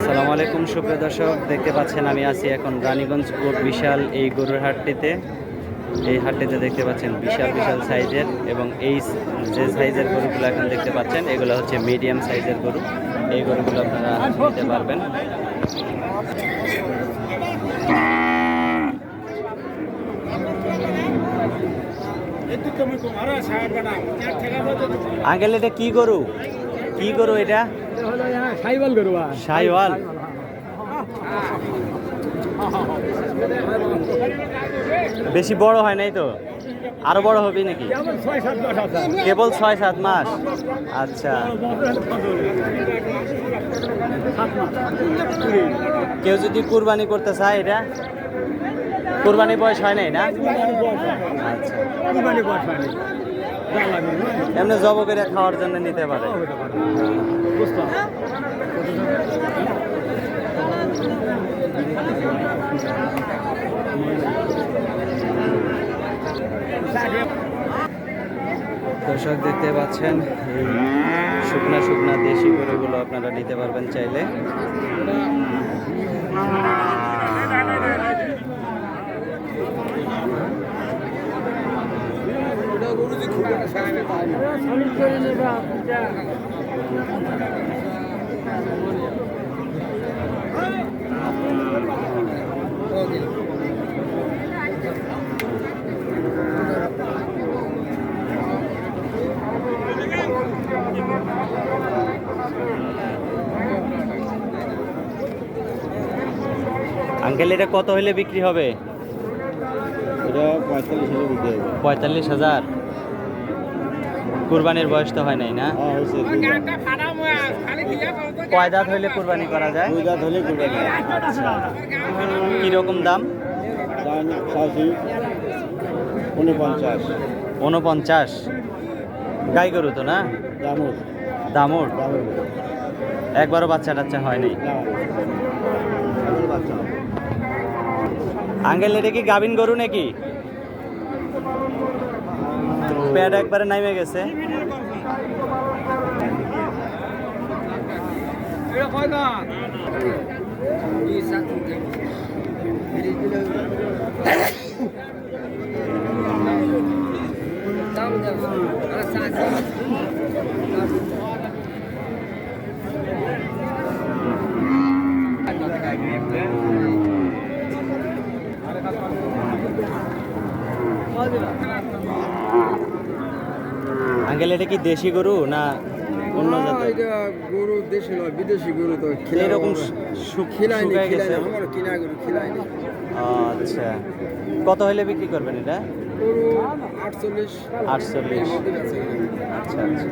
আসসালামু আলাইকুম সুপ্রিয় দর্শক, দেখতে পাচ্ছেন আমি আছি এখন রানীগঞ্জ বিশাল এই গরুর হাটটিতে। এই হাটটিতে দেখতে পাচ্ছেন বিশাল বিশাল সাইজের, এবং এই যে সাইজের গরুগুলো এখন দেখতে পাচ্ছেন এগুলো হচ্ছে মিডিয়াম সাইজের গরু। এই গরুগুলো আপনারা নিতে পারবেন। আঙ্কেল, এটা কি গরু? কি গরু এটা? সাইওয়াল গরু। শাহিওয়াল। বেশি বড় হয় নাই তো? আরো বড় হবে নাকি? কেবল 6-7 মাস। আচ্ছা, কেউ যদি কুরবানি করতে চায়, এটা কুরবানি বয়স হয় নাই না? আচ্ছা, এমনি জব করে খাওয়ার জন্য নিতে পারে। দর্শক দেখতে পাচ্ছেন এই শুকনা শুকনা দেশি গরুগুলো আপনারা নিতে পারবেন চাইলে। আঙ্কেল, এটা কত হলে বিক্রি হবে? এটা 45,000 বিক্রি হবে। 45,000। কুরবানির বয়স তো হয় নাই না? কয় দাঁত হইলে কুরবানি করা যায়? 2 দাঁত হলে কুরবানি। আচ্ছা, কিরকম দাম? দাম চাচ্ছি 49। 49। গাই গরু তো না? দামুর দামুর। দামুর একবারও বাচ্চা টাচ্চা হয়নি। বাচ্চা আঙ্কেল, এটা কি গাভিন গরু নাকি? প্যাড একবারে নামে গেছে। আঙ্কেল, এটা কি দেশি গরু না অন্য জাতের? এটা গরু দেশি নয়, বিদেশি গরু। তো এরকম শুকায় গেছে। আমার কিনা গরু খিলাইনি। আচ্ছা, কত হলে বিক্রি করবেন এটা? গরু 48। 48। আচ্ছা আচ্ছা।